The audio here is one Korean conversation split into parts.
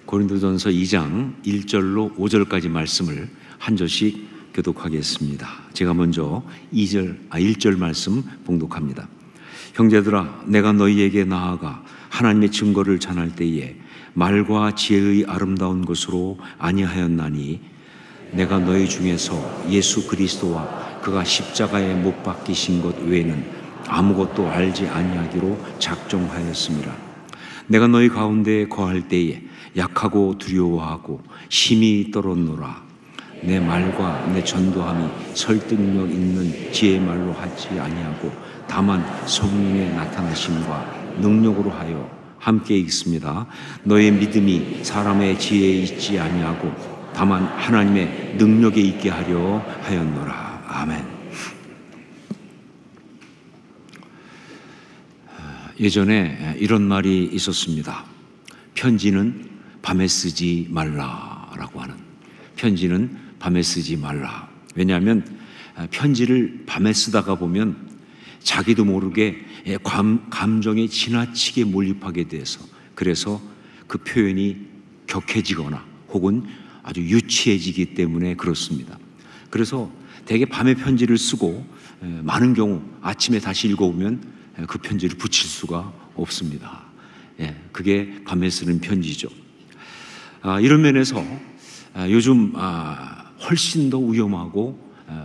고린도전서 2장 1절로 5절까지 말씀을 한 절씩 교독하겠습니다. 제가 먼저 1절 말씀 봉독합니다. 형제들아, 내가 너희에게 나아가 하나님의 증거를 전할 때에 말과 지혜의 아름다운 것으로 아니하였나니 내가 너희 중에서 예수 그리스도와 그가 십자가에 못 박히신 것 외에는 아무것도 알지 아니하기로 작정하였습니다. 내가 너희 가운데 거할 때에 약하고 두려워하고 심히 떨었노라. 내 말과 내 전도함이 설득력 있는 지혜의 말로 하지 아니하고 다만 성령의 나타나심과 능력으로 하여 함께 있습니다. 너의 믿음이 사람의 지혜에 있지 아니하고 다만 하나님의 능력에 있게 하려 하였노라. 아멘. 예전에 이런 말이 있었습니다. 편지는 밤에 쓰지 말라라고 하는. 편지는 밤에 쓰지 말라. 왜냐하면 편지를 밤에 쓰다가 보면 자기도 모르게 감정에 지나치게 몰입하게 돼서, 그래서 그 표현이 격해지거나 혹은 아주 유치해지기 때문에 그렇습니다. 그래서 대개 밤에 편지를 쓰고 많은 경우 아침에 다시 읽어보면 그 편지를 붙일 수가 없습니다. 그게 밤에 쓰는 편지죠. 이런 면에서 요즘 훨씬 더 위험하고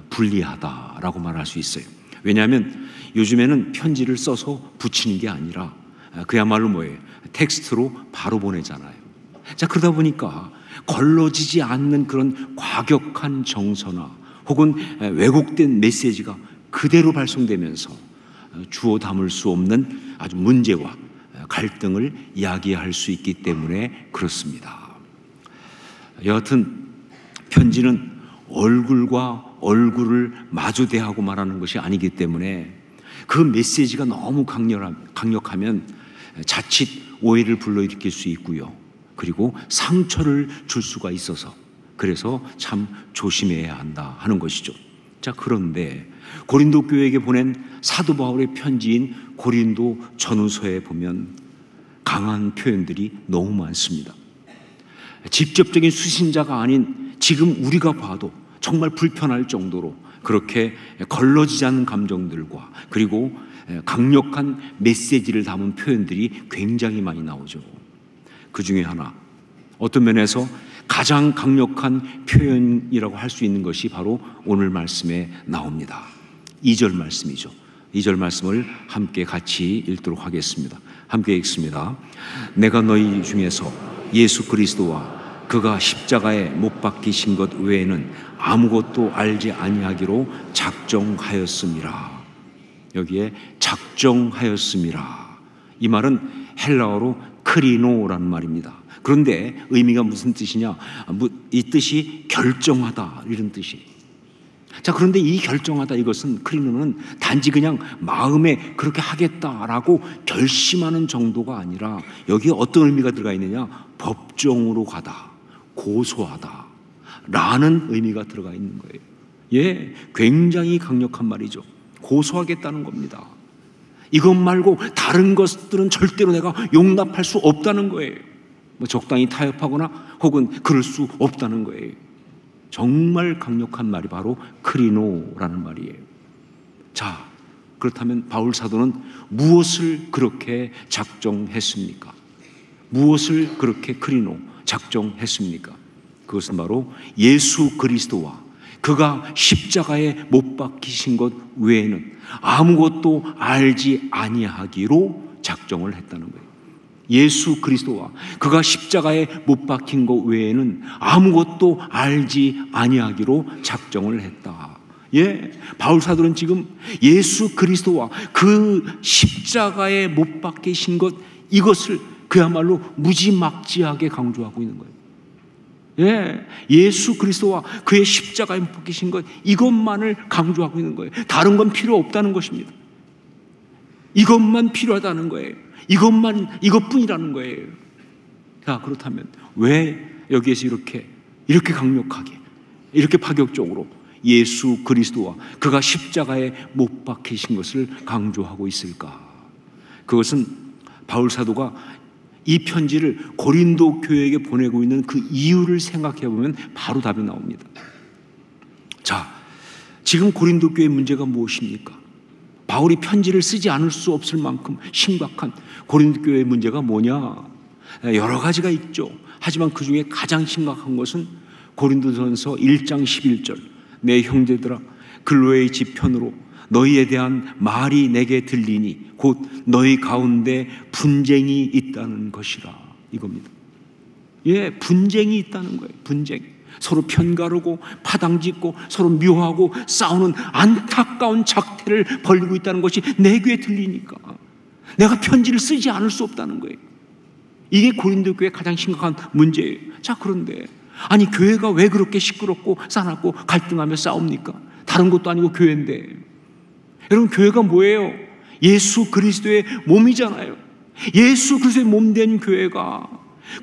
불리하다라고 말할 수 있어요. 왜냐하면 요즘에는 편지를 써서 붙이는 게 아니라 그야말로 뭐예요? 텍스트로 바로 보내잖아요. 자, 그러다 보니까 걸러지지 않는 그런 과격한 정서나 혹은 왜곡된 메시지가 그대로 발송되면서 주워 담을 수 없는 아주 문제와 갈등을 이야기할 수 있기 때문에 그렇습니다. 여하튼 편지는 얼굴과 얼굴을 마주 대하고 말하는 것이 아니기 때문에 그 메시지가 너무 강력하면 자칫 오해를 불러일으킬 수 있고요. 그리고 상처를 줄 수가 있어서 그래서 참 조심해야 한다 하는 것이죠. 자, 그런데 고린도 교회에게 보낸 사도 바울의 편지인 고린도 전후서에 보면 강한 표현들이 너무 많습니다. 직접적인 수신자가 아닌 지금 우리가 봐도 정말 불편할 정도로 그렇게 걸러지지 않는 감정들과 그리고 강력한 메시지를 담은 표현들이 굉장히 많이 나오죠. 그 중에 하나, 어떤 면에서 가장 강력한 표현이라고 할 수 있는 것이 바로 오늘 말씀에 나옵니다. 2절 말씀이죠. 2절 말씀을 함께 같이 읽도록 하겠습니다. 함께 읽습니다. 내가 너희 중에서 예수 그리스도와 그가 십자가에 못 박히신 것 외에는 아무것도 알지 아니하기로 작정하였음이라. 여기에 작정하였음이라. 이 말은 헬라어로 크리노라는 말입니다. 그런데 의미가 무슨 뜻이냐? 이 뜻이 결정하다 이런 뜻이에요. 자, 그런데 이 결정하다 이것은 크리노는 단지 그냥 마음에 그렇게 하겠다라고 결심하는 정도가 아니라 여기에 어떤 의미가 들어가 있느냐? 법정으로 가다, 고소하다 라는 의미가 들어가 있는 거예요. 굉장히 강력한 말이죠. 고소하겠다는 겁니다. 이것 말고 다른 것들은 절대로 내가 용납할 수 없다는 거예요. 적당히 타협하거나 혹은 그럴 수 없다는 거예요. 정말 강력한 말이 바로 크리노라는 말이에요. 자, 그렇다면 바울 사도는 무엇을 그렇게 작정했습니까? 무엇을 그렇게 크리노 작정했습니까? 그것은 바로 예수 그리스도와 그가 십자가에 못 박히신 것 외에는 아무것도 알지 아니하기로 작정을 했다는 거예요. 예수 그리스도와 그가 십자가에 못 박힌 것 외에는 아무것도 알지 아니하기로 작정을 했다. 바울 사도는 지금 예수 그리스도와 그 십자가에 못 박히신 것, 이것을 그야말로 무지막지하게 강조하고 있는 거예요. 예수 그리스도와 그의 십자가에 못 박히신 것, 이것만을 강조하고 있는 거예요. 다른 건 필요 없다는 것입니다. 이것만 필요하다는 거예요. 이것뿐이라는 거예요. 자, 그렇다면 왜 여기에서 이렇게 강력하게, 이렇게 파격적으로 예수 그리스도와 그가 십자가에 못 박히신 것을 강조하고 있을까? 그것은 바울 사도가 이 편지를 고린도 교회에게 보내고 있는 그 이유를 생각해 보면 바로 답이 나옵니다. 자, 지금 고린도 교회의 문제가 무엇입니까? 바울이 편지를 쓰지 않을 수 없을 만큼 심각한 고린도 교회의 문제가 뭐냐? 여러 가지가 있죠. 하지만 그 중에 가장 심각한 것은 고린도전서 1장 11절, 내 형제들아 글로의 지편으로 너희에 대한 말이 내게 들리니 곧 너희 가운데 분쟁이 있다는 것이라, 이겁니다. 예, 분쟁이 있다는 거예요. 분쟁. 서로 편가르고 파당짓고 서로 묘하고 싸우는 안타까운 작태를 벌이고 있다는 것이 내 귀에 들리니까 내가 편지를 쓰지 않을 수 없다는 거예요. 이게 고린도 교회의 가장 심각한 문제예요. 자, 그런데 아니 교회가 왜 그렇게 시끄럽고 싸납고 갈등하며 싸웁니까? 다른 것도 아니고 교회인데. 여러분, 교회가 뭐예요? 예수 그리스도의 몸이잖아요. 예수 그리스도의 몸된 교회가,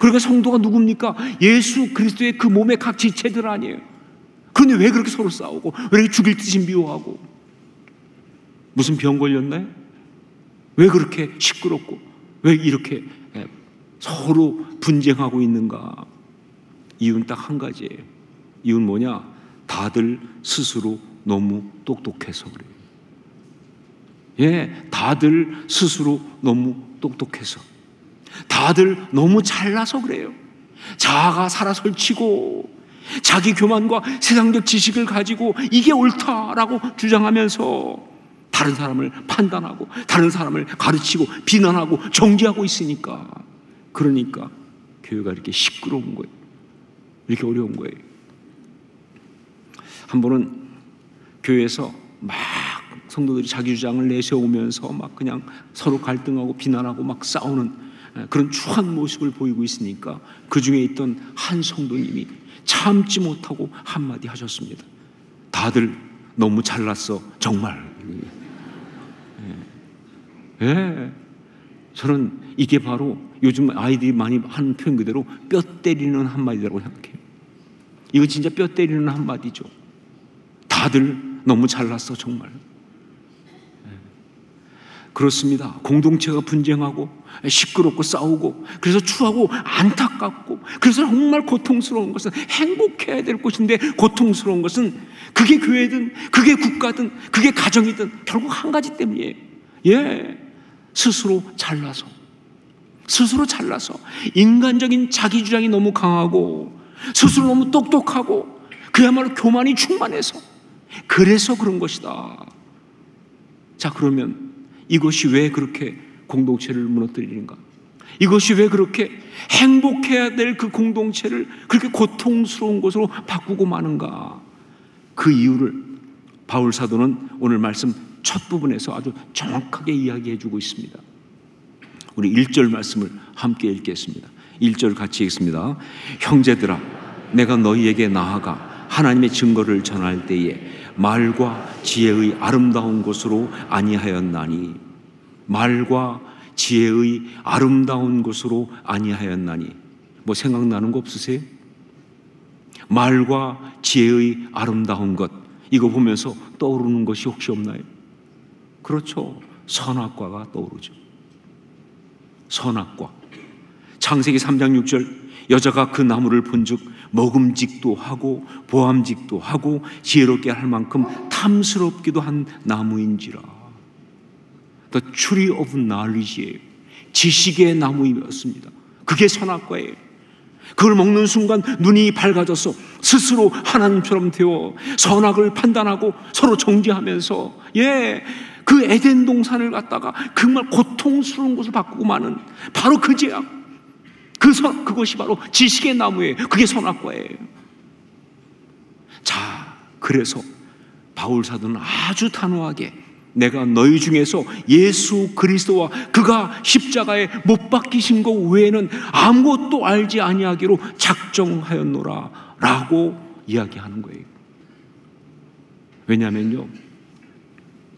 그러니까 성도가 누굽니까? 예수 그리스도의 그 몸의 각 지체들 아니에요. 그런데 왜 그렇게 서로 싸우고 왜 이렇게 죽일 듯이 미워하고, 무슨 병 걸렸나요? 왜 그렇게 시끄럽고 왜 이렇게 서로 분쟁하고 있는가? 이유는 딱 한 가지예요. 이유는 뭐냐? 다들 스스로 너무 똑똑해서 그래요. 예, 다들 스스로 너무 똑똑해서, 다들 너무 잘나서 그래요. 자아가 살아설치고 자기 교만과 세상적 지식을 가지고 이게 옳다라고 주장하면서 다른 사람을 판단하고 다른 사람을 가르치고 비난하고 정죄하고 있으니까, 그러니까 교회가 이렇게 시끄러운 거예요. 이렇게 어려운 거예요. 한 번은 교회에서 막 성도들이 자기 주장을 내세우면서 막 그냥 서로 갈등하고 비난하고 막 싸우는 그런 추한 모습을 보이고 있으니까 그 중에 있던 한 성도님이 참지 못하고 한마디 하셨습니다. 다들 너무 잘났어, 정말. 예, 저는 이게 바로 요즘 아이들이 많이 하는 표현 그대로 뼈 때리는 한마디라고 생각해요. 이거 진짜 뼈 때리는 한마디죠. 다들 너무 잘났어, 정말. 그렇습니다. 공동체가 분쟁하고 시끄럽고 싸우고 그래서 추하고 안타깝고 그래서 정말 고통스러운 것은, 행복해야 될 것인데 고통스러운 것은 그게 교회든 그게 국가든 그게 가정이든 결국 한 가지 때문이에요. 예, 스스로 잘나서 인간적인 자기 주장이 너무 강하고 스스로 너무 똑똑하고 그야말로 교만이 충만해서 그래서 그런 것이다. 자, 그러면 이것이 왜 그렇게 공동체를 무너뜨리는가? 이것이 왜 그렇게 행복해야 될 그 공동체를 그렇게 고통스러운 것으로 바꾸고 마는가? 그 이유를 바울 사도는 오늘 말씀 첫 부분에서 아주 정확하게 이야기해 주고 있습니다. 우리 1절 말씀을 함께 읽겠습니다. 1절 같이 읽습니다. 형제들아, 내가 너희에게 나아가 하나님의 증거를 전할 때에 말과 지혜의 아름다운 것으로 아니하였나니, 말과 지혜의 아름다운 것으로 아니하였나니. 뭐 생각나는 거 없으세요? 말과 지혜의 아름다운 것, 이거 보면서 떠오르는 것이 혹시 없나요? 그렇죠. 선악과가 떠오르죠. 선악과. 창세기 3장 6절, 여자가 그 나무를 본즉 먹음직도 하고 보암직도 하고 지혜롭게 할 만큼 탐스럽기도 한 나무인지라. The tree of knowledge예요. 지식의 나무였습니다. 그게 선악과예요. 그걸 먹는 순간 눈이 밝아져서 스스로 하나님처럼 되어 선악을 판단하고 서로 정죄하면서, 예, 그 에덴 동산을 갖다가 정말 고통스러운 것을 바꾸고 마는 바로 그 죄악, 그것이 바로 지식의 나무예요. 그게 선악과예요. 자, 그래서 바울 사도는 아주 단호하게 내가 너희 중에서 예수 그리스도와 그가 십자가에 못 박히신 것 외에는 아무것도 알지 아니하기로 작정하였노라 라고 이야기하는 거예요. 왜냐하면요,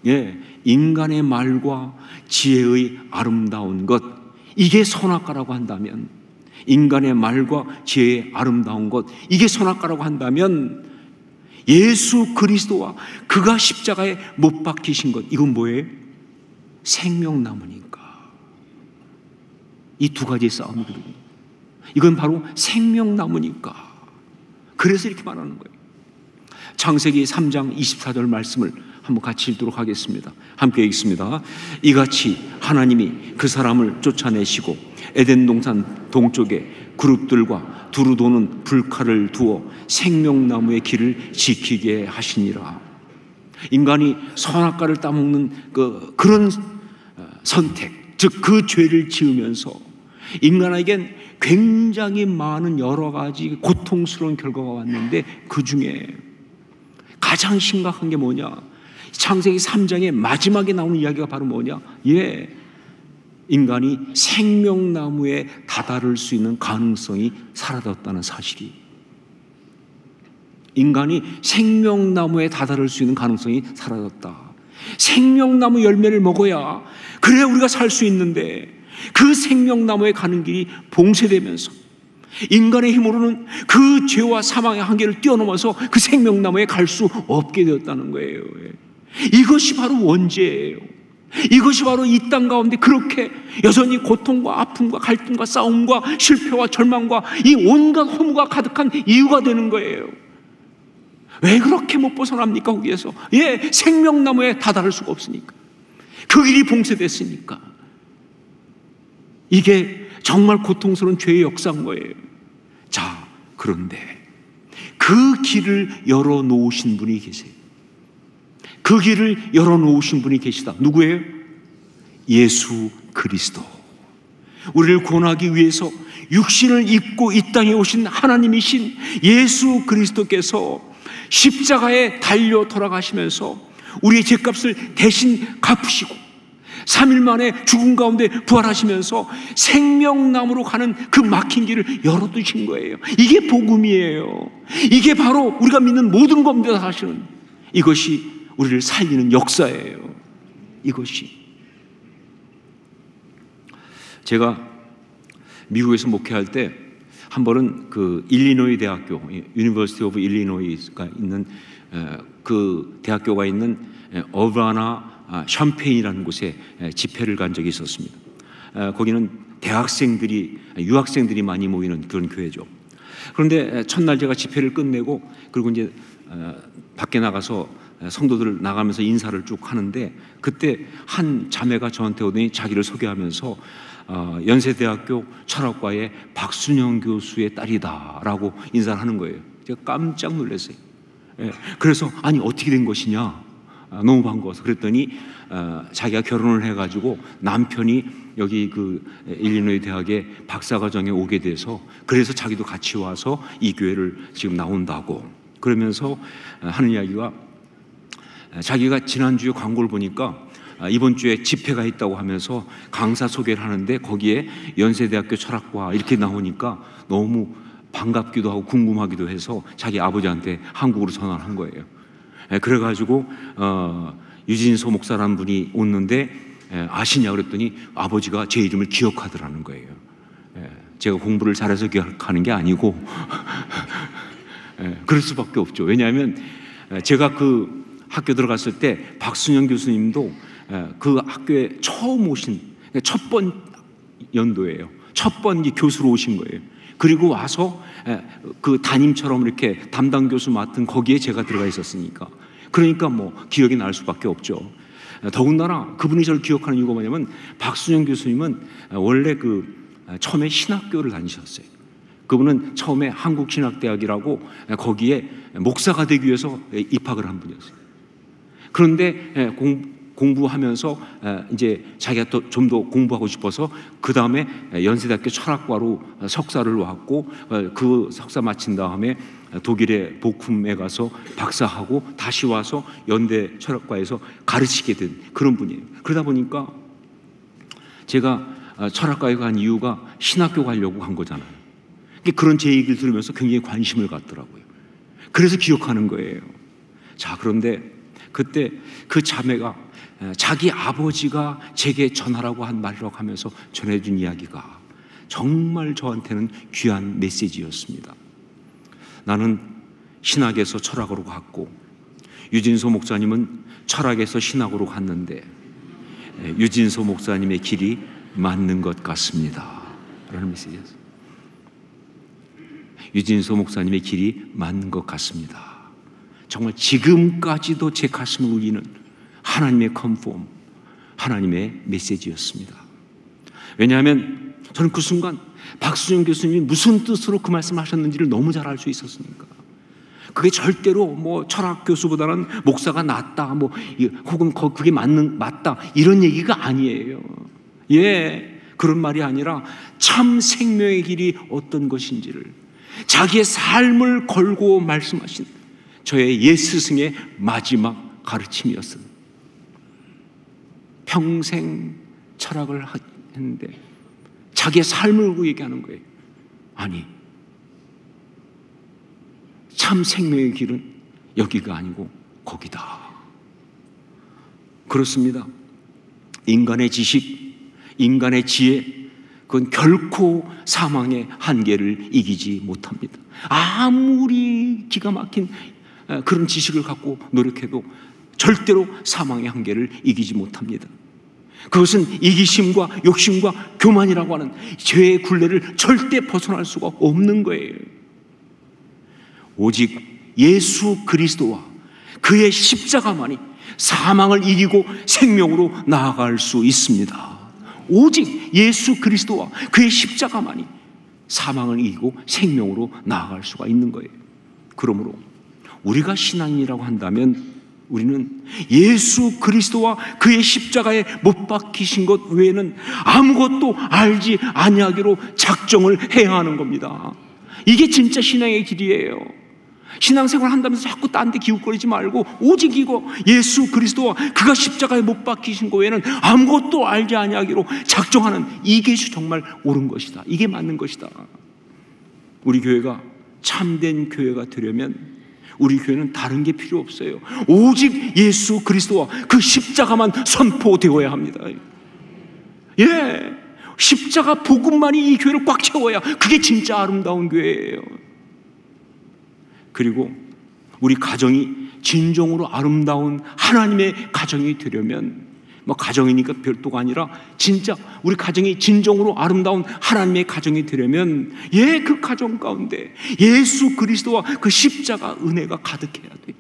예, 인간의 말과 지혜의 아름다운 것, 이게 선악과라고 한다면, 인간의 말과 지혜의 아름다운 것, 이게 선악과라고 한다면 예수 그리스도와 그가 십자가에 못 박히신 것, 이건 뭐예요? 생명나무니까. 이 두 가지의 싸움이거든요. 이건 바로 생명나무니까. 그래서 이렇게 말하는 거예요. 창세기 3장 24절 말씀을 한번 같이 읽도록 하겠습니다. 함께 읽습니다. 이같이 하나님이 그 사람을 쫓아내시고 에덴 동산 동쪽에 그룹들과 두루 도는 불칼을 두어 생명나무의 길을 지키게 하시니라. 인간이 선악과를 따먹는 그런 선택, 즉 그 죄를 지으면서 인간에겐 굉장히 많은 여러 가지 고통스러운 결과가 왔는데, 그 중에 가장 심각한 게 뭐냐? 창세기 3장의 마지막에 나오는 이야기가 바로 뭐냐? 인간이 생명나무에 다다를 수 있는 가능성이 사라졌다는 사실이, 인간이 생명나무에 다다를 수 있는 가능성이 사라졌다. 생명나무 열매를 먹어야 그래야 우리가 살 수 있는데, 그 생명나무에 가는 길이 봉쇄되면서 인간의 힘으로는 그 죄와 사망의 한계를 뛰어넘어서 그 생명나무에 갈 수 없게 되었다는 거예요. 이것이 바로 원죄예요. 이것이 바로 이 땅 가운데 그렇게 여전히 고통과 아픔과 갈등과 싸움과 실패와 절망과 이 온갖 허무가 가득한 이유가 되는 거예요. 왜 그렇게 못 벗어납니까? 거기에서 생명나무에 다다를 수가 없으니까, 그 길이 봉쇄됐으니까. 이게 정말 고통스러운 죄의 역사인 거예요. 자, 그런데 그 길을 열어놓으신 분이 계세요. 그 길을 열어놓으신 분이 계시다. 누구예요? 예수 그리스도. 우리를 구원하기 위해서 육신을 입고 이 땅에 오신 하나님이신 예수 그리스도께서 십자가에 달려 돌아가시면서 우리의 죄값을 대신 갚으시고 3일 만에 죽음 가운데 부활하시면서 생명나무로 가는 그 막힌 길을 열어두신 거예요. 이게 복음이에요. 이게 바로 우리가 믿는 모든 겁니다. 사실은 이것이 우리를 살리는 역사예요. 이것이. 제가 미국에서 목회할 때 한 번은 그 일리노이 대학교, 유니버시티 오브 일리노이가 있는 그 대학교가 있는 어바나 샴페인이라는 곳에 집회를 간 적이 있었습니다. 거기는 대학생들이, 유학생들이 많이 모이는 그런 교회죠. 그런데 첫날 제가 집회를 끝내고 그리고 이제 밖에 나가서 성도들 나가면서 인사를 쭉 하는데, 그때 한 자매가 저한테 오더니 자기를 소개하면서 연세대학교 철학과의 박순영 교수의 딸이다라고 인사를 하는 거예요. 제가 깜짝 놀랐어요. 그래서 아니 어떻게 된 것이냐, 너무 반가워서 그랬더니 자기가 결혼을 해가지고 남편이 여기 그 일리노이 대학의 박사과정에 오게 돼서 그래서 자기도 같이 와서 이 교회를 지금 나온다고 그러면서 하는 이야기가, 자기가 지난주에 광고를 보니까 이번 주에 집회가 있다고 하면서 강사 소개를 하는데 거기에 연세대학교 철학과 이렇게 나오니까 너무 반갑기도 하고 궁금하기도 해서 자기 아버지한테 한국으로 전화를 한 거예요. 그래가지고 유진소 목사라는 분이 오는데 아시냐 그랬더니 아버지가 제 이름을 기억하더라는 거예요. 제가 공부를 잘해서 기억하는 게 아니고 그럴 수밖에 없죠. 왜냐하면 제가 그 학교 들어갔을 때 박순영 교수님도 그 학교에 처음 오신 첫 번 연도예요. 첫 번 교수로 오신 거예요. 그리고 와서 그 담임처럼 이렇게 담당 교수 맡은 거기에 제가 들어가 있었으니까, 그러니까 뭐 기억이 날 수밖에 없죠. 더군다나 그분이 저를 기억하는 이유가 뭐냐면, 박순영 교수님은 원래 그 처음에 신학교를 다니셨어요. 그분은 처음에 한국신학대학이라고 거기에 목사가 되기 위해서 입학을 한 분이었어요. 그런데 공부하면서 이제 자기가 또 좀 더 공부하고 싶어서 그 다음에 연세대학교 철학과로 석사를 왔고, 그 석사 마친 다음에 독일의 보쿰에 가서 박사하고 다시 와서 연대 철학과에서 가르치게 된 그런 분이에요. 그러다 보니까 제가 철학과에 간 이유가 신학교 가려고 간 거잖아요. 그런 제 얘기를 들으면서 굉장히 관심을 갖더라고요. 그래서 기억하는 거예요. 자, 그런데 그때 그 자매가 자기 아버지가 제게 전하라고 한 말이라고 하면서 전해준 이야기가 정말 저한테는 귀한 메시지였습니다. 나는 신학에서 철학으로 갔고 유진소 목사님은 철학에서 신학으로 갔는데 유진소 목사님의 길이 맞는 것 같습니다. 라는 메시지였어요. 유진소 목사님의 길이 맞는 것 같습니다. 정말 지금까지도 제 가슴을 울리는 하나님의 컨폼, 하나님의 메시지였습니다. 왜냐하면 저는 그 순간 박수정 교수님이 무슨 뜻으로 그 말씀을 하셨는지를 너무 잘 알 수 있었으니까. 그게 절대로 뭐 철학 교수보다는 목사가 낫다, 뭐 혹은 그게 맞다 이런 얘기가 아니에요. 예, 그런 말이 아니라 참 생명의 길이 어떤 것인지를 자기의 삶을 걸고 말씀하신 저의 옛 스승의 마지막 가르침이었어요. 평생 철학을 했는데 자기의 삶을 걸고 얘기하는 거예요. 아니, 참 생명의 길은 여기가 아니고 거기다. 그렇습니다. 인간의 지식, 인간의 지혜, 그건 결코 사망의 한계를 이기지 못합니다. 아무리 기가 막힌 그런 지식을 갖고 노력해도 절대로 사망의 한계를 이기지 못합니다. 그것은 이기심과 욕심과 교만이라고 하는 죄의 굴레를 절대 벗어날 수가 없는 거예요. 오직 예수 그리스도와 그의 십자가만이 사망을 이기고 생명으로 나아갈 수 있습니다. 오직 예수 그리스도와 그의 십자가만이 사망을 이기고 생명으로 나아갈 수가 있는 거예요. 그러므로 우리가 신앙인이라고 한다면 우리는 예수 그리스도와 그의 십자가에 못 박히신 것 외에는 아무것도 알지 아니하기로 작정을 해야 하는 겁니다. 이게 진짜 신앙의 길이에요. 신앙생활 한다면서 자꾸 딴 데 기웃거리지 말고 오직 이거 예수 그리스도와 그가 십자가에 못 박히신 것 외에는 아무것도 알지 아니하기로 작정하는 이게 정말 옳은 것이다. 이게 맞는 것이다. 우리 교회가 참된 교회가 되려면 우리 교회는 다른 게 필요 없어요. 오직 예수 그리스도와 그 십자가만 선포되어야 합니다. 예, 십자가 복음만이 이 교회를 꽉 채워야 그게 진짜 아름다운 교회예요. 그리고 우리 가정이 진정으로 아름다운 하나님의 가정이 되려면 뭐 가정이니까 별도가 아니라 진짜 우리 가정이 진정으로 아름다운 하나님의 가정이 되려면 예, 그 가정 가운데 예수 그리스도와 그 십자가 은혜가 가득해야 돼.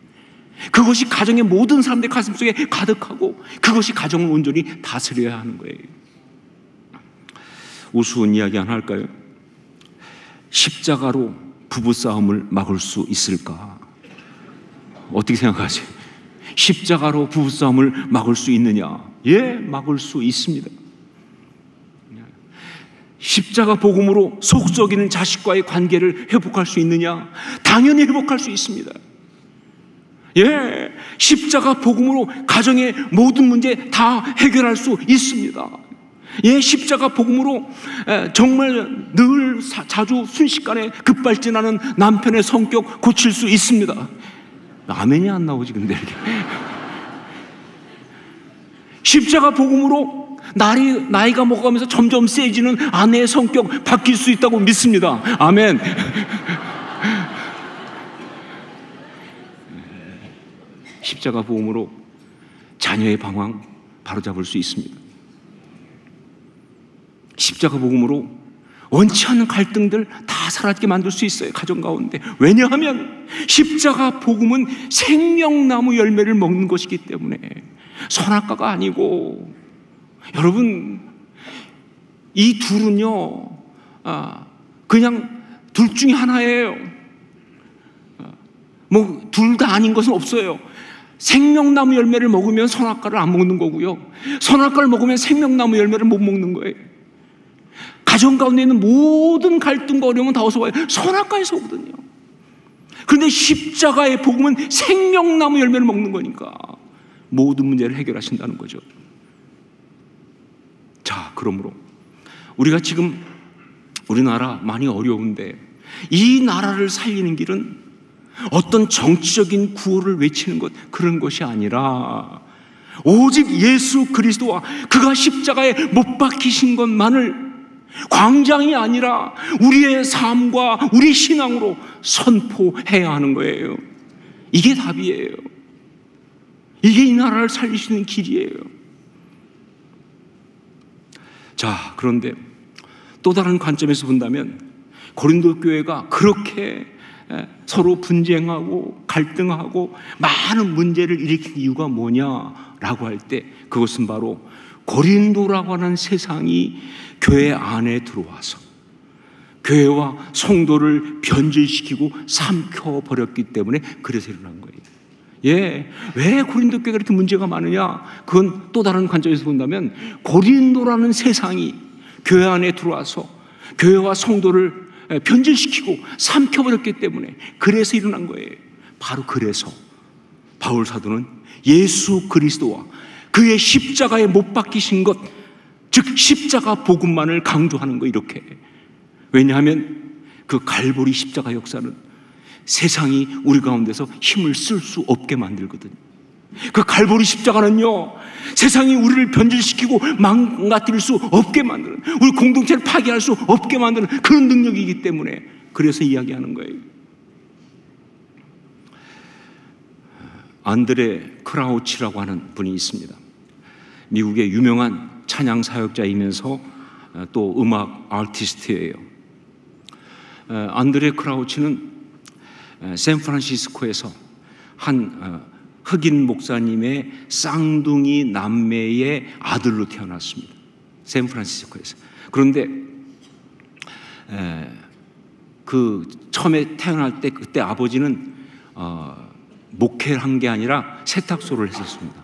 그것이 가정의 모든 사람들의 가슴속에 가득하고 그것이 가정을 온전히 다스려야 하는 거예요. 우스운 이야기 하나 할까요? 십자가로 부부싸움을 막을 수 있을까? 어떻게 생각하세요? 십자가로 부부싸움을 막을 수 있느냐? 예, 막을 수 있습니다. 십자가 복음으로 속 썩이는 자식과의 관계를 회복할 수 있느냐? 당연히 회복할 수 있습니다. 예, 십자가 복음으로 가정의 모든 문제 다 해결할 수 있습니다. 예, 십자가 복음으로 정말 늘 자주 순식간에 급발진하는 남편의 성격 고칠 수 있습니다. 아멘이 안 나오지 근데 이렇게. 십자가 복음으로 나이가 먹어가면서 점점 세지는 아내의 성격 바뀔 수 있다고 믿습니다. 아멘. 십자가 복음으로 자녀의 방황 바로잡을 수 있습니다. 십자가 복음으로 원치 않는 갈등들 다 사라지게 만들 수 있어요, 가정 가운데. 왜냐하면 십자가 복음은 생명나무 열매를 먹는 것이기 때문에 선악과가 아니고, 여러분 이 둘은요 그냥 둘 중에 하나예요. 뭐 둘 다 아닌 것은 없어요. 생명나무 열매를 먹으면 선악과를 안 먹는 거고요, 선악과를 먹으면 생명나무 열매를 못 먹는 거예요. 가정 가운데 있는 모든 갈등과 어려움은 다 어디서 와요? 선악과에서 오거든요. 그런데 십자가의 복음은 생명나무 열매를 먹는 거니까 모든 문제를 해결하신다는 거죠. 자, 그러므로 우리가 지금 우리나라 많이 어려운데 이 나라를 살리는 길은 어떤 정치적인 구호를 외치는 것, 그런 것이 아니라 오직 예수 그리스도와 그가 십자가에 못 박히신 것만을 광장이 아니라 우리의 삶과 우리 신앙으로 선포해야 하는 거예요. 이게 답이에요. 이게 이 나라를 살리시는 길이에요. 자, 그런데 또 다른 관점에서 본다면 고린도 교회가 그렇게 서로 분쟁하고 갈등하고 많은 문제를 일으킨 이유가 뭐냐라고 할 때 그것은 바로 고린도라고 하는 세상이 교회 안에 들어와서 교회와 성도를 변질시키고 삼켜버렸기 때문에 그래서 일어난 거예요. 왜 고린도 교회가 이렇게 문제가 많으냐? 그건 또 다른 관점에서 본다면 고린도라는 세상이 교회 안에 들어와서 교회와 성도를 변질시키고 삼켜버렸기 때문에 그래서 일어난 거예요. 바로 그래서 바울 사도는 예수 그리스도와 그의 십자가에 못 박히신 것, 즉 십자가 복음만을 강조하는 거 이렇게. 왜냐하면 그 갈보리 십자가 역사는 세상이 우리 가운데서 힘을 쓸 수 없게 만들거든요. 그 갈보리 십자가는요, 세상이 우리를 변질시키고 망가뜨릴 수 없게 만드는, 우리 공동체를 파괴할 수 없게 만드는 그런 능력이기 때문에 그래서 이야기하는 거예요. 안드레 크라우치라고 하는 분이 있습니다. 미국의 유명한 찬양 사역자이면서 또 음악 아티스트예요. 안드레 크라우치는 샌프란시스코에서 한 흑인 목사님의 쌍둥이 남매의 아들로 태어났습니다. 샌프란시스코에서. 그런데 그 처음에 태어날 때 그때 아버지는 목회를 한 게 아니라 세탁소를 했었습니다.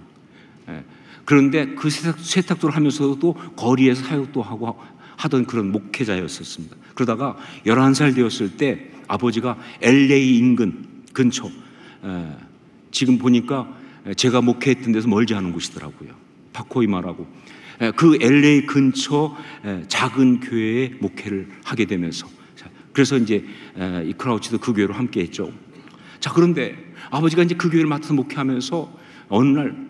그런데 그 세탁소를 하면서도 거리에서 사역도 하고 하던 그런 목회자였었습니다. 그러다가 11살 되었을 때 아버지가 LA 인근 근처, 지금 보니까 제가 목회했던 데서 멀지 않은 곳이더라고요. 파코이마라고. 그 LA 근처 작은 교회에 목회를 하게 되면서, 그래서 이제 이 크라우치도 그 교회로 함께 했죠. 자, 그런데 아버지가 이제 그 교회를 맡아서 목회하면서 어느 날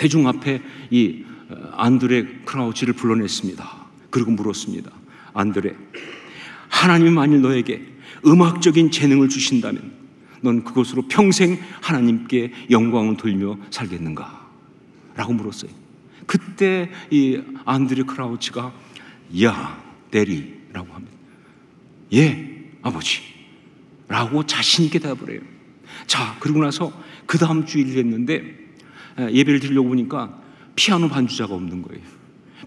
회중 앞에 이 안드레 크라우치를 불러냈습니다. 그리고 물었습니다. 안드레, 하나님이 만일 너에게 음악적인 재능을 주신다면 넌 그것으로 평생 하나님께 영광을 돌리며 살겠는가? 라고 물었어요. 그때 이 안드레 크라우치가 야, 대리라고 합니다. 예, 아버지 라고 자신 있게 대답을 해요. 자, 그러고 나서 그 다음 주일이 됐는데 예배를 드리려고 보니까 피아노 반주자가 없는 거예요.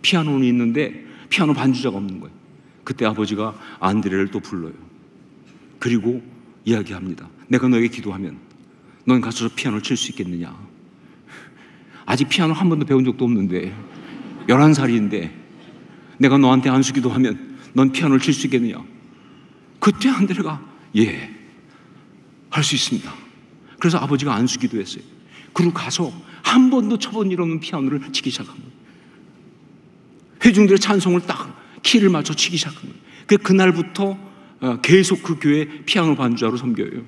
피아노는 있는데 피아노 반주자가 없는 거예요. 그때 아버지가 안드레를 또 불러요. 그리고 이야기합니다. 내가 너에게 기도하면 넌 가서 피아노를 칠 수 있겠느냐? 아직 피아노 한 번도 배운 적도 없는데 11살인데 내가 너한테 안수 기도하면 넌 피아노를 칠 수 있겠느냐? 그때 안드레가 예, 할 수 있습니다. 그래서 아버지가 안수 기도했어요. 그리고 가서 한 번도 쳐본 일 없는 피아노를 치기 시작한 거예요. 회중들의 찬송을 딱 키를 맞춰 치기 시작한 거예요. 그날부터 계속 그 교회 피아노 반주자로 섬겨요.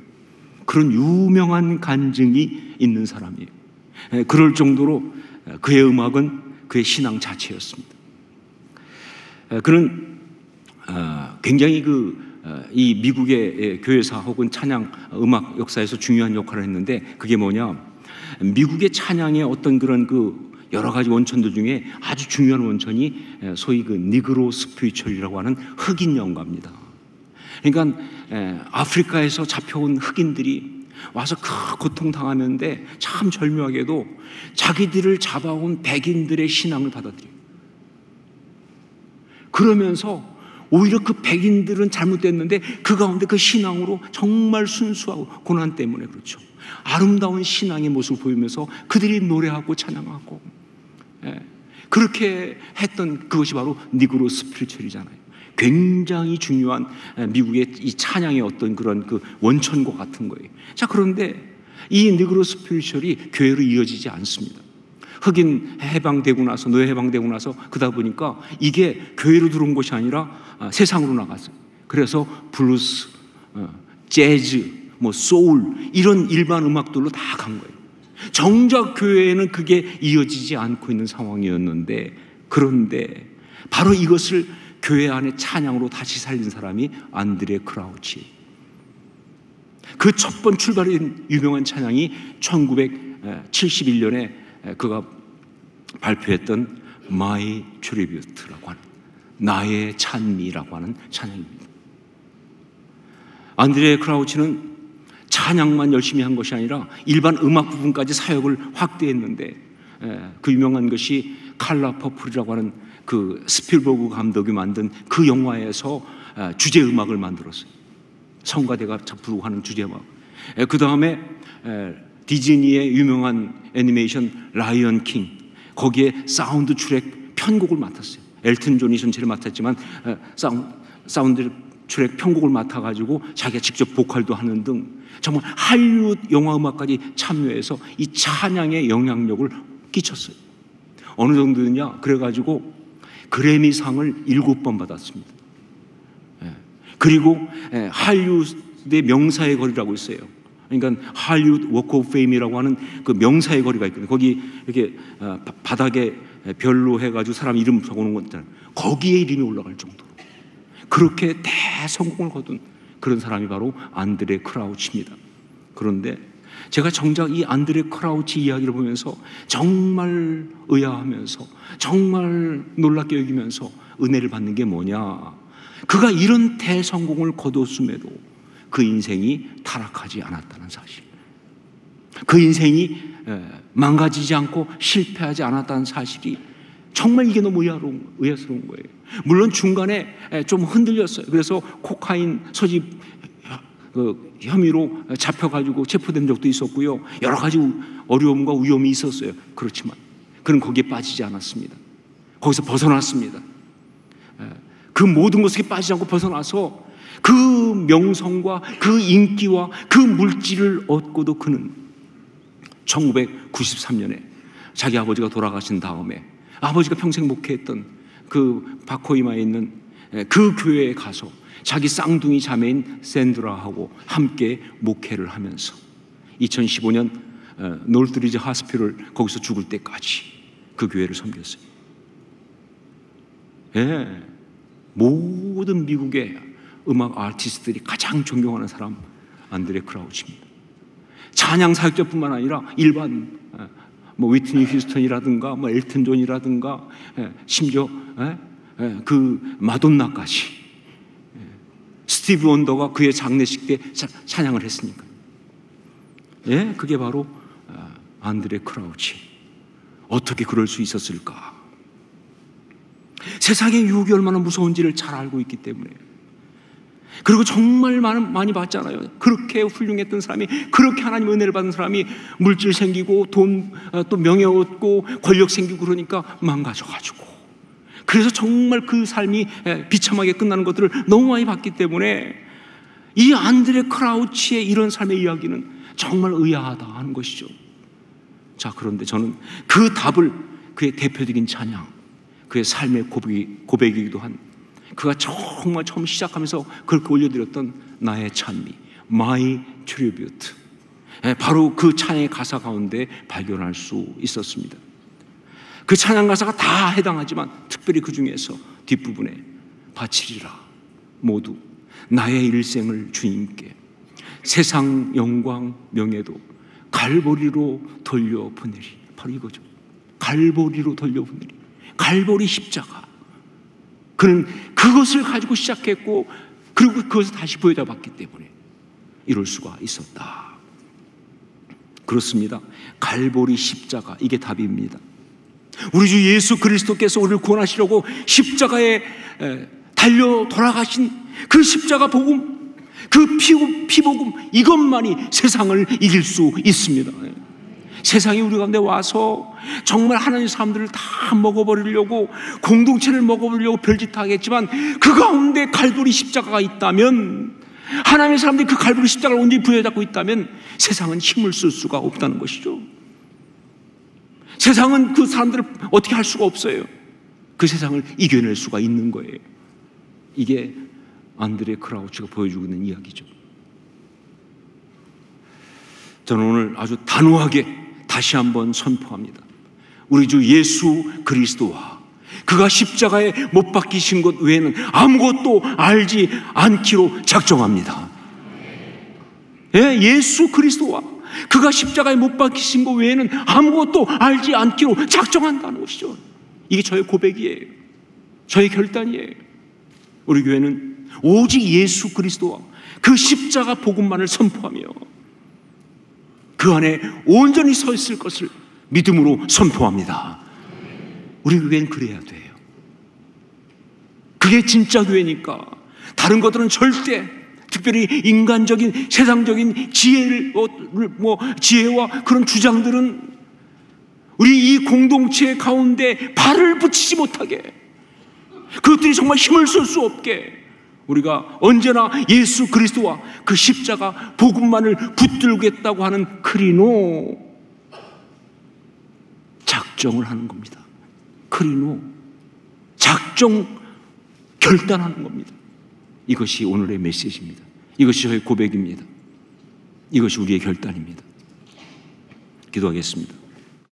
그런 유명한 간증이 있는 사람이에요. 그럴 정도로 그의 음악은 그의 신앙 자체였습니다. 그는 굉장히 이 미국의 교회사 혹은 찬양 음악 역사에서 중요한 역할을 했는데, 그게 뭐냐, 미국의 찬양의 어떤 그런 여러 가지 원천들 중에 아주 중요한 원천이 소위 니그로 스피리추얼이라고 하는 흑인 영가입니다. 그러니까 아프리카에서 잡혀온 흑인들이 와서 고통당하는데 참 절묘하게도 자기들을 잡아온 백인들의 신앙을 받아들여요. 그러면서 오히려 그 백인들은 잘못됐는데 그 가운데 그 신앙으로 정말 순수하고 고난 때문에 그렇죠. 아름다운 신앙의 모습을 보이면서 그들이 노래하고 찬양하고 그렇게 했던 그것이 바로 니그로 스피리추얼이잖아요. 굉장히 중요한 미국의 이 찬양의 어떤 그런 원천과 같은 거예요. 자, 그런데 이 니그로 스피리추얼이 교회로 이어지지 않습니다. 흑인 해방되고 나서, 노예 해방되고 나서 그러다 보니까 이게 교회로 들어온 것이 아니라 세상으로 나갔어요. 그래서 블루스, 재즈, 소울 이런 일반 음악들로 다 간 거예요. 정작 교회에는 그게 이어지지 않고 있는 상황이었는데, 그런데 바로 이것을 교회 안에 찬양으로 다시 살린 사람이 안드레 크라우치. 그 첫 번 출발인 유명한 찬양이 1971년에 그가 발표했던 My Tribute라고 하는 나의 찬미라고 하는 찬양입니다. 안드레 크라우치는 찬양만 열심히 한 것이 아니라 일반 음악 부분까지 사역을 확대했는데, 그 유명한 것이 칼라 퍼플이라고 하는 그 스필버그 감독이 만든 그 영화에서 주제 음악을 만들었어요. 성가대가 부르고 하는 주제 음악. 그 다음에 디즈니의 유명한 애니메이션 라이언 킹, 거기에 사운드 트랙 편곡을 맡았어요. 엘튼 존이 전체를 맡았지만 사운드 트랙 편곡을 맡아가지고 자기가 직접 보컬도 하는 등 정말 할리우드 영화 음악까지 참여해서 이 찬양의 영향력을 끼쳤어요. 어느 정도냐? 그래가지고 그래미상을 7번 받았습니다. 그리고 할리우드의 명사의 거리라고 있어요. 그러니까 할리우드 워크 오브 페임이라고 하는 그 명사의 거리가 있거든요. 거기 이렇게 바닥에 별로 해가지고 사람 이름 적어놓은 것 있잖아요. 거기에 이름이 올라갈 정도로 그렇게 대성공을 거둔 그런 사람이 바로 안드레 크라우치입니다. 그런데 제가 정작 이 안드레 크라우치 이야기를 보면서 정말 의아하면서 정말 놀랍게 여기면서 은혜를 받는 게 뭐냐, 그가 이런 대성공을 거뒀음에도 그 인생이 타락하지 않았다는 사실, 그 인생이 망가지지 않고 실패하지 않았다는 사실이 정말 이게 너무 의아스러운 거예요. 물론 중간에 좀 흔들렸어요. 그래서 코카인 소지 혐의로 잡혀가지고 체포된 적도 있었고요. 여러 가지 어려움과 위험이 있었어요. 그렇지만 그는 거기에 빠지지 않았습니다. 거기서 벗어났습니다. 그 모든 것에 빠지지 않고 벗어나서 그 명성과 그 인기와 그 물질을 얻고도 그는 1993년에 자기 아버지가 돌아가신 다음에 아버지가 평생 목회했던 그 바코이마에 있는 그 교회에 가서 자기 쌍둥이 자매인 샌드라하고 함께 목회를 하면서 2015년 놀트리지 하스피를 거기서 죽을 때까지 그 교회를 섬겼어요. 모든 미국의 음악 아티스트들이 가장 존경하는 사람 안드레 크라우치입니다. 찬양 사역자뿐만 아니라 일반 위트니 휴스턴이라든가 엘튼 존이라든가 심지어 그 마돈나까지 스티브 원더가 그의 장례식 때 찬양을 했으니까. 그게 바로 안드레 크라우치. 어떻게 그럴 수 있었을까? 세상의 유혹이 얼마나 무서운지를 잘 알고 있기 때문에. 그리고 정말 많이 봤잖아요. 그렇게 훌륭했던 사람이, 그렇게 하나님의 은혜를 받은 사람이 물질 생기고 돈, 또 명예 얻고 권력 생기고 그러니까 망가져가지고, 그래서 정말 그 삶이 비참하게 끝나는 것들을 너무 많이 봤기 때문에 이 안드레 크라우치의 이런 삶의 이야기는 정말 의아하다 하는 것이죠. 자, 그런데 저는 그 답을 그의 대표적인 찬양, 그의 삶의 고백이기도 한, 그가 정말 처음 시작하면서 그렇게 올려드렸던 나의 찬미, My Tribute, 바로 그 찬양의 가사 가운데 발견할 수 있었습니다. 그 찬양 가사가 다 해당하지만 특별히 그 중에서 뒷부분에 바치리라 모두 나의 일생을 주님께 세상 영광 명예도 갈보리로 돌려보내리, 바로 이거죠. 갈보리로 돌려보내리. 갈보리 십자가. 그는 그것을 가지고 시작했고 그리고 그것을 다시 보여줘봤기 때문에 이룰 수가 있었다. 그렇습니다. 갈보리 십자가, 이게 답입니다. 우리 주 예수 그리스도께서 우리를 구원하시려고 십자가에 달려 돌아가신 그 십자가 복음, 그 피복음, 이것만이 세상을 이길 수 있습니다. 세상이 우리 가운데 와서 정말 하나님의 사람들을 다 먹어버리려고, 공동체를 먹어버리려고 별짓 하겠지만 그 가운데 갈보리 십자가가 있다면, 하나님의 사람들이 그 갈보리 십자가를 온전히 부여잡고 있다면 세상은 힘을 쓸 수가 없다는 것이죠. 세상은 그 사람들을 어떻게 할 수가 없어요. 그 세상을 이겨낼 수가 있는 거예요. 이게 안드레 크라우치가 보여주고 있는 이야기죠. 저는 오늘 아주 단호하게 다시 한번 선포합니다. 우리 주 예수 그리스도와 그가 십자가에 못 박히신 것 외에는 아무것도 알지 않기로 작정합니다. 예수 그리스도와 그가 십자가에 못 박히신 것 외에는 아무것도 알지 않기로 작정한다는 것이죠. 이게 저의 고백이에요. 저의 결단이에요. 우리 교회는 오직 예수 그리스도와 그 십자가 복음만을 선포하며 그 안에 온전히 서 있을 것을 믿음으로 선포합니다. 우리 교회는 그래야 돼요. 그게 진짜 교회니까. 다른 것들은 절대, 특별히 인간적인 세상적인 지혜와 그런 주장들은 우리 이 공동체 가운데 발을 붙이지 못하게, 그것들이 정말 힘을 쓸 수 없게, 우리가 언제나 예수 그리스도와 그 십자가 복음만을 붙들겠다고 하는 크리노 작정을 하는 겁니다. 크리노 작정 결단하는 겁니다. 이것이 오늘의 메시지입니다. 이것이 저의 고백입니다. 이것이 우리의 결단입니다. 기도하겠습니다.